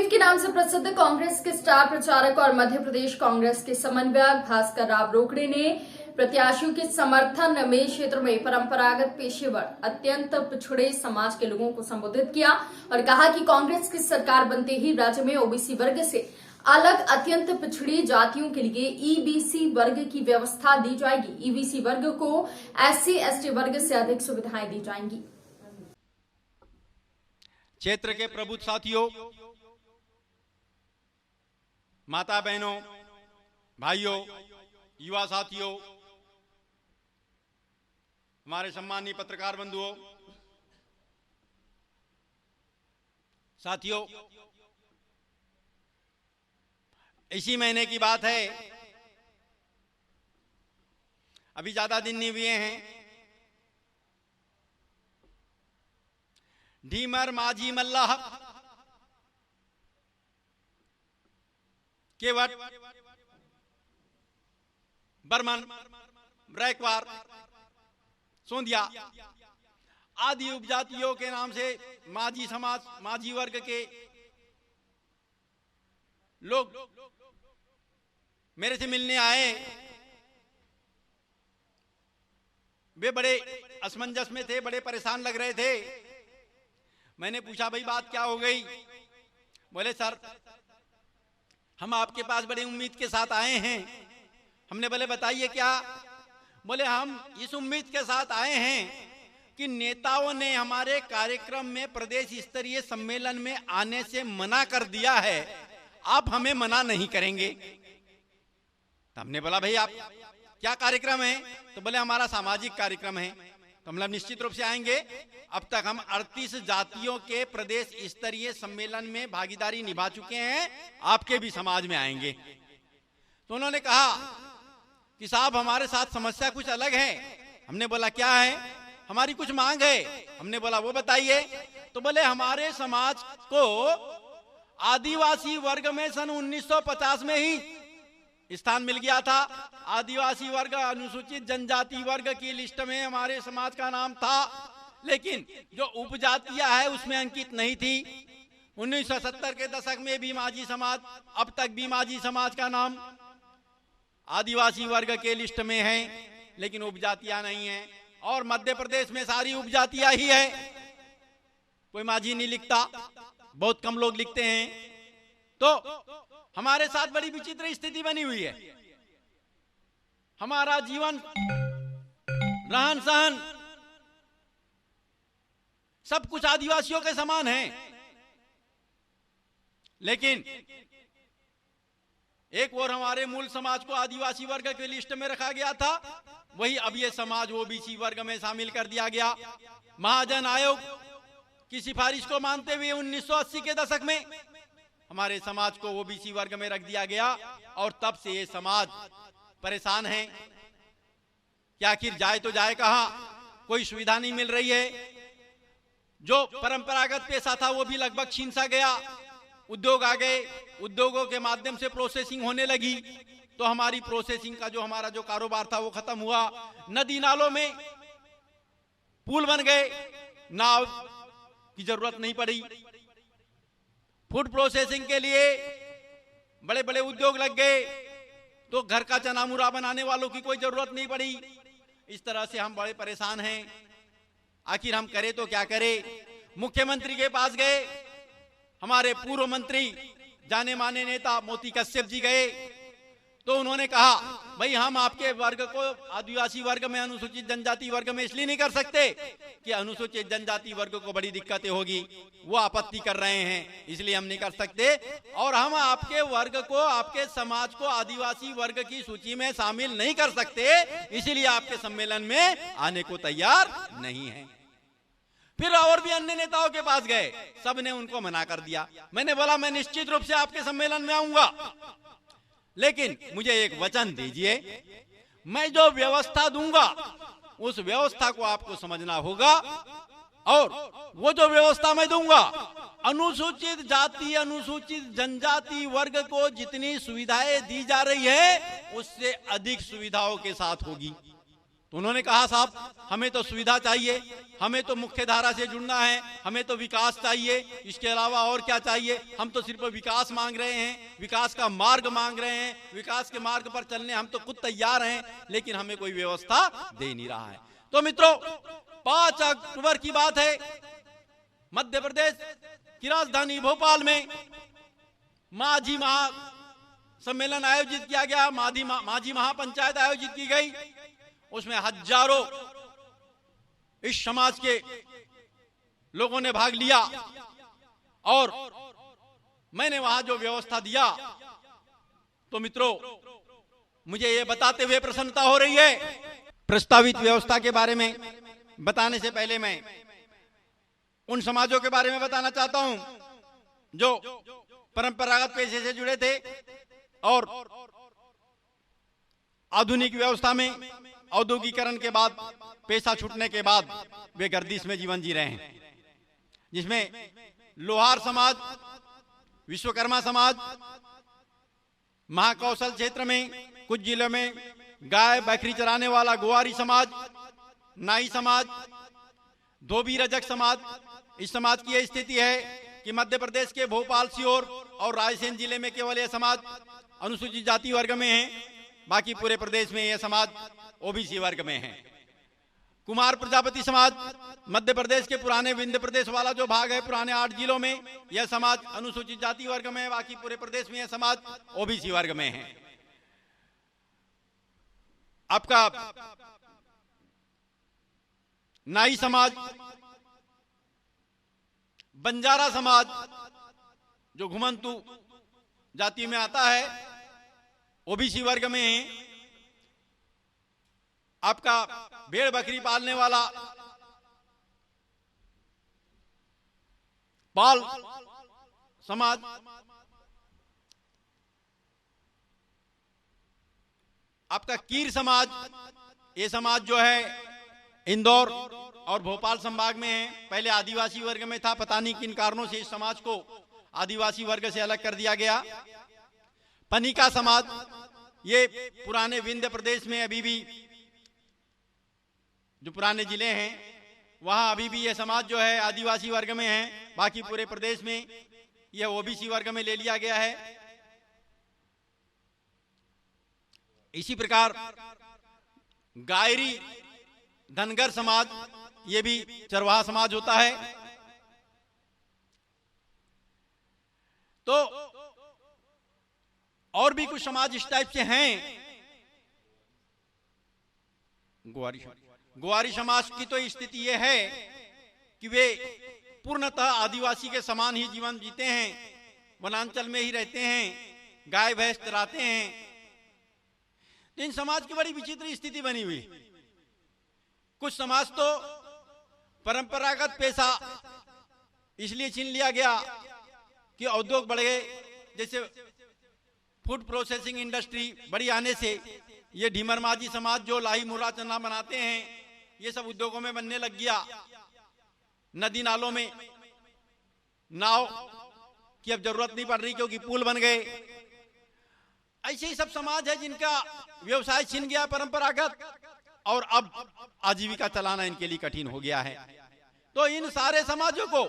सिंह के नाम से प्रसिद्ध कांग्रेस के स्टार प्रचारक और मध्य प्रदेश कांग्रेस के समन्वयक भास्कर राव रोकड़े ने प्रत्याशियों के समर्थन में क्षेत्र में परंपरागत पेशेवर अत्यंत पिछड़े समाज के लोगों को संबोधित किया और कहा कि कांग्रेस की सरकार बनते ही राज्य में ओबीसी वर्ग से अलग अत्यंत पिछड़ी जातियों के लिए ईबीसी वर्ग की व्यवस्था दी जाएगी। ईबीसी वर्ग को SC/ST वर्ग से अधिक सुविधाएं दी जाएंगी। क्षेत्र के प्रबुद्ध साथियों, माता बहनों, भाइयों, युवा साथियों, हमारे सम्मानीय पत्रकार बंधुओं, साथियों, इसी महीने की बात है, अभी ज्यादा दिन नहीं हुए हैं, ढीमर माझी मल्लाह केवट बर्मन ब्रैकवार सोंदिया आदि उपजातियों के नाम से माझी समाज, माझी वर्ग के लोग मेरे से मिलने आए। वे बड़े असमंजस में थे, बड़े परेशान लग रहे थे। मैंने पूछा, भाई बात क्या हो गई? बोले, सर हम आपके पास बड़ी उम्मीद के साथ आए हैं। हमने बोले, बताइए क्या? बोले, हम इस उम्मीद के साथ आए हैं कि नेताओं ने हमारे कार्यक्रम में प्रदेश स्तरीय सम्मेलन में आने से मना कर दिया है, आप हमें मना नहीं करेंगे। तो हमने बोला, भाई आप क्या कार्यक्रम है? तो बोले, हमारा सामाजिक कार्यक्रम है। तो हम निश्चित रूप से आएंगे। अब तक हम 38 जातियों के प्रदेश स्तरीय सम्मेलन में भागीदारी निभा चुके हैं, आपके भी समाज में आएंगे। तो उन्होंने कहा कि साहब हमारे साथ समस्या कुछ अलग है। हमने बोला, क्या है? हमारी कुछ मांग है। हमने बोला, वो बताइए। तो बोले, हमारे समाज को आदिवासी वर्ग में सन 1950 में ही स्थान मिल गया था। आदिवासी वर्ग अनुसूचित जनजाति वर्ग की लिस्ट में हमारे समाज का नाम था, लेकिन जो उपजातियां है उसमें अंकित नहीं थी। 1970 के दशक में भी माझी समाज, अब तक भी माझी समाज का नाम आदिवासी वर्ग के लिस्ट में है, लेकिन उपजातियां नहीं है। और मध्य प्रदेश में सारी उपजातियां ही है, कोई माझी नहीं लिखता, बहुत कम लोग लिखते हैं। तो हमारे साथ बड़ी विचित्र स्थिति बनी हुई है। हमारा जीवन, रहन सहन, सब कुछ आदिवासियों के समान है, लेकिन एक और हमारे मूल समाज को आदिवासी वर्ग के लिस्ट में रखा गया था, वही अब ये समाज ओबीसी वर्ग में शामिल कर दिया गया। महाजन आयोग की सिफारिश को मानते हुए 1980 के दशक में हमारे समाज को ओबीसी वर्ग में रख दिया गया, और तब से ये समाज परेशान है कि आखिर जाए तो जाए कहां? कोई सुविधा नहीं मिल रही है। जो परंपरागत पेशा था वो भी लगभग छीन सा गया। उद्योग आ गए, उद्योगों के माध्यम से प्रोसेसिंग होने लगी, तो हमारी प्रोसेसिंग का जो हमारा जो कारोबार था वो खत्म हुआ। नदी नालों में पुल बन गए, नाव की जरूरत नहीं पड़ी। फूड प्रोसेसिंग के लिए बड़े बड़े उद्योग लग गए, तो घर का चना मुरा बनाने वालों की कोई जरूरत नहीं पड़ी। इस तरह से हम बड़े परेशान हैं। आखिर हम करें तो क्या करें? मुख्यमंत्री के पास गए, हमारे पूर्व मंत्री जाने माने नेता मोती कश्यप जी गए, तो उन्होंने कहा, भाई हम आपके वर्ग को आदिवासी वर्ग में, अनुसूचित जनजाति वर्ग में इसलिए नहीं कर सकते कि अनुसूचित जनजाति वर्ग को बड़ी दिक्कतें होगी, वो आपत्ति कर रहे हैं, इसलिए हम नहीं कर सकते। और हम आपके वर्ग को, आपके समाज को आदिवासी वर्ग की सूची में शामिल नहीं कर सकते, इसलिए आपके सम्मेलन में आने को तैयार नहीं है। फिर और भी अन्य नेताओं के पास गए, सबने उनको मना कर दिया। मैंने बोला, मैं निश्चित रूप से आपके सम्मेलन में आऊंगा, लेकिन मुझे एक वचन दीजिए, मैं जो व्यवस्था दूंगा उस व्यवस्था को आपको समझना होगा, और वो जो व्यवस्था मैं दूंगा, अनुसूचित जाति, अनुसूचित जनजाति वर्ग को जितनी सुविधाएं दी जा रही है उससे अधिक सुविधाओं के साथ होगी। तो उन्होंने कहा साहब हमें तो सुविधा चाहिए, हमें तो मुख्य धारा से जुड़ना है, हमें तो विकास चाहिए, इसके अलावा और क्या चाहिए? हम तो सिर्फ विकास मांग रहे हैं, विकास का मार्ग मांग रहे हैं, विकास के मार्ग पर चलने हम तो खुद तैयार हैं, लेकिन हमें कोई व्यवस्था दे नहीं रहा है। तो मित्रों 5 अक्टूबर की बात है, मध्य प्रदेश की राजधानी भोपाल में माझी महा सम्मेलन आयोजित किया गया, माझी महापंचायत आयोजित की गई। उसमें हजारों इस समाज के लोगों ने भाग लिया और मैंने वहां जो व्यवस्था दिया, तो मित्रों मुझे ये बताते हुए प्रसन्नता हो रही है। प्रस्तावित व्यवस्था के बारे में बताने से पहले मैं उन समाजों के बारे में बताना चाहता हूं जो परंपरागत पेशे से जुड़े थे और आधुनिक व्यवस्था में औद्योगिकरण के बाद, पेशा छूटने के बाद वे गर्दिश में जीवन जी रहे हैं, जिसमें लोहार समाज, विश्वकर्मा समाज, महाकौशल क्षेत्र में कुछ जिलों में गाय बकरी चराने वाला गोवारी समाज, नाई समाज, धोबी रजक समाज। इस समाज की यह स्थिति है कि मध्य प्रदेश के भोपाल, सीहोर और रायसेन जिले में केवल यह समाज अनुसूचित जाति वर्ग में है, बाकी पूरे प्रदेश में यह समाज ओबीसी वर्ग में है। कुमार प्रजापति समाज मध्य प्रदेश के पुराने विंध्य प्रदेश वाला जो भाग है, पुराने 8 जिलों में यह समाज अनुसूचित जाति वर्ग में है, बाकी पूरे प्रदेश में यह समाज ओबीसी वर्ग में है। आपका नाई समाज, बंजारा समाज जो घुमंतु जाति में आता है, ओबीसी वर्ग में है। आपका भेड़ बकरी पालने वाला पाल समाज, आपका कीर समाज, ये समाज जो है इंदौर और भोपाल संभाग में है। पहले आदिवासी वर्ग में था, पता नहीं किन कारणों से इस समाज को आदिवासी वर्ग से अलग कर दिया गया। पनिका समाज, ये पुराने विंध्य प्रदेश में अभी भी जो पुराने जिले हैं वहां अभी भी यह समाज जो है आदिवासी वर्ग में है, बाकी पूरे प्रदेश में यह ओबीसी वर्ग में ले लिया गया है। इसी प्रकार गायरी धनगर समाज, ये भी चरवाहा समाज होता है। तो और भी कुछ समाज इस टाइप से हैं। ग्वारी समाज की तो स्थिति यह है कि वे पूर्णतः आदिवासी के समान ही जीवन जीते हैं, वनांचल में ही रहते हैं, गाय भैंस चराते हैं। तो इन समाज की बड़ी विचित्र स्थिति बनी हुई। कुछ समाज तो परंपरागत पेशा इसलिए छीन लिया गया कि उद्योग बढ़ गए, जैसे फूड प्रोसेसिंग इंडस्ट्री बड़ी आने से ये ढीमर माझी समाज जो लाही मुर्रा चना बनाते हैं, ये सब उद्योगों में बनने लग गया। नदी नालों में नाव की अब जरूरत नहीं पड़ रही क्योंकि पुल बन गए। ऐसे ही सब समाज है जिनका व्यवसाय छिन गया परंपरागत, और अब आजीविका चलाना इनके लिए कठिन हो गया है। तो इन सारे समाजों को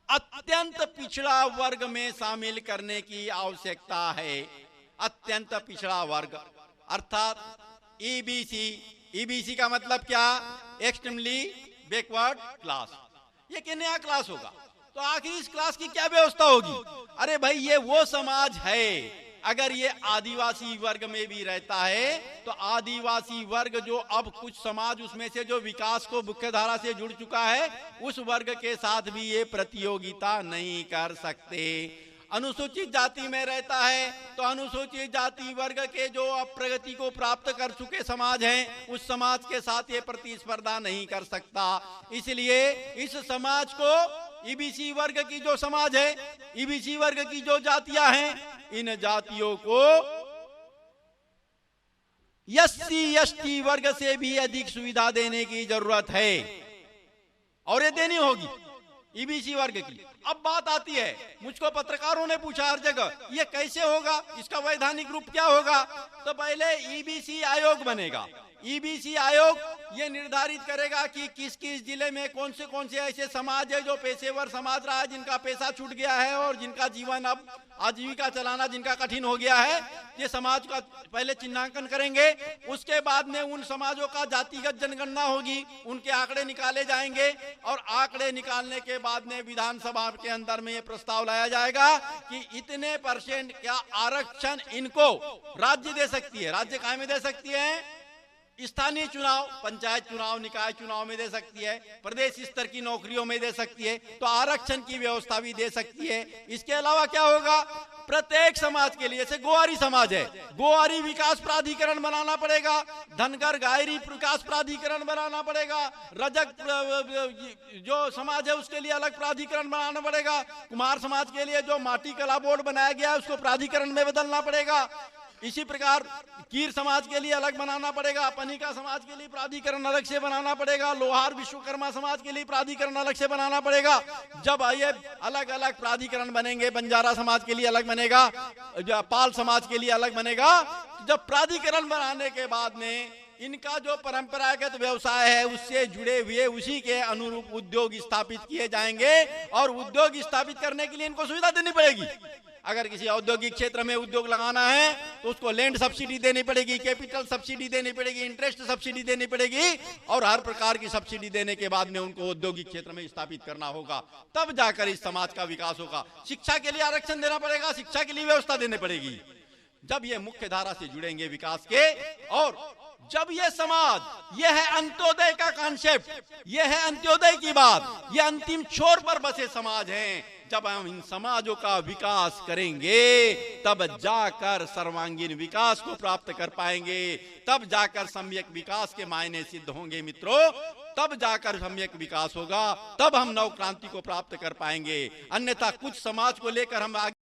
अत्यंत पिछड़ा वर्ग में शामिल करने की आवश्यकता है। अत्यंत पिछड़ा वर्ग अर्थात ईबीसी। ईबीसी का मतलब क्या? Extremely backward class. ये कि नया क्लास होगा, तो आखिर इस क्लास की क्या व्यवस्था होगी? अरे भाई, ये वो समाज है, अगर ये आदिवासी वर्ग में भी रहता है तो आदिवासी वर्ग जो अब कुछ समाज उसमें से जो विकास को मुख्य धारा से जुड़ चुका है, उस वर्ग के साथ भी ये प्रतियोगिता नहीं कर सकते। अनुसूचित जाति में रहता है तो अनुसूचित जाति वर्ग के जो अब प्रगति को प्राप्त कर चुके समाज हैं, उस समाज के साथ ये प्रतिस्पर्धा नहीं कर सकता। इसलिए इस समाज को ईबीसी वर्ग की जो समाज है, ईबीसी वर्ग की जो जातियां हैं, इन जातियों को एससी एसटी वर्ग से भी अधिक सुविधा देने की जरूरत है, और ये देनी होगी ईबीसी वर्ग की। अब बात आती है, मुझको पत्रकारों ने पूछा हर जगह, ये कैसे होगा, इसका वैधानिक रूप क्या होगा? तो पहले ईबीसी आयोग बनेगा। ईबीसी आयोग ये निर्धारित करेगा कि किस किस जिले में कौन से ऐसे समाज है जो पेशेवर समाज रहा है, जिनका पैसा छूट गया है और जिनका जीवन अब आजीविका चलाना जिनका कठिन हो गया है। ये समाज का पहले चिन्हांकन करेंगे, उसके बाद में उन समाजों का जातिगत जनगणना होगी, उनके आंकड़े निकाले जाएंगे और आंकड़े निकालने के बाद में विधानसभा के अंदर में ये प्रस्ताव लाया जाएगा कि इतने % क्या आरक्षण इनको राज्य दे सकती है। राज्य काय में दे सकती है? स्थानीय चुनाव, पंचायत चुनाव, निकाय चुनाव में दे सकती है, प्रदेश स्तर की नौकरियों में दे सकती है, तो आरक्षण की व्यवस्था भी दे सकती है। इसके अलावा क्या होगा? प्रत्येक समाज के लिए, जैसे गोवारी समाज है, गोवारी विकास प्राधिकरण बनाना पड़ेगा, धनगर गायरी विकास प्राधिकरण बनाना पड़ेगा, रजक जो समाज है उसके लिए अलग प्राधिकरण बनाना पड़ेगा, कुमार समाज के लिए जो माटी कला बोर्ड बनाया गया है उसको प्राधिकरण में बदलना पड़ेगा। इसी प्रकार कीर समाज के लिए अलग बनाना पड़ेगा, पनिका समाज के लिए प्राधिकरण अलग से बनाना पड़ेगा, लोहार विश्वकर्मा समाज के लिए प्राधिकरण अलग से बनाना पड़ेगा। जब ये अलग अलग प्राधिकरण बनेंगे, बंजारा समाज के लिए अलग बनेगा, पाल समाज के लिए अलग बनेगा, जब प्राधिकरण बनाने के बाद में इनका जो परंपरागत व्यवसाय है उससे जुड़े हुए उसी के अनुरूप उद्योग स्थापित किए जाएंगे और उद्योग स्थापित करने के लिए इनको सुविधा देनी पड़ेगी। अगर किसी औद्योगिक क्षेत्र में उद्योग लगाना है तो उसको लैंड सब्सिडी देनी पड़ेगी, कैपिटल सब्सिडी देनी पड़ेगी, इंटरेस्ट सब्सिडी देनी पड़ेगी और हर प्रकार की सब्सिडी देने के बाद में उनको औद्योगिक क्षेत्र में स्थापित करना होगा, तब जाकर इस समाज का विकास होगा। शिक्षा के लिए आरक्षण देना पड़ेगा, शिक्षा के लिए व्यवस्था देनी पड़ेगी। जब ये मुख्य धारा से जुड़ेंगे विकास के, और जब ये समाज, ये है अंत्योदय का कॉन्सेप्ट, ये है अंत्योदय की बात, ये अंतिम छोर पर बसे समाज हैं। जब हम इन समाजों का विकास करेंगे तब जाकर सर्वांगीण विकास को प्राप्त कर पाएंगे, तब जाकर सम्यक विकास के मायने सिद्ध होंगे मित्रों, तब जाकर सम्यक विकास होगा, तब हम नव क्रांति को प्राप्त कर पाएंगे। अन्यथा कुछ समाज को लेकर हम आगे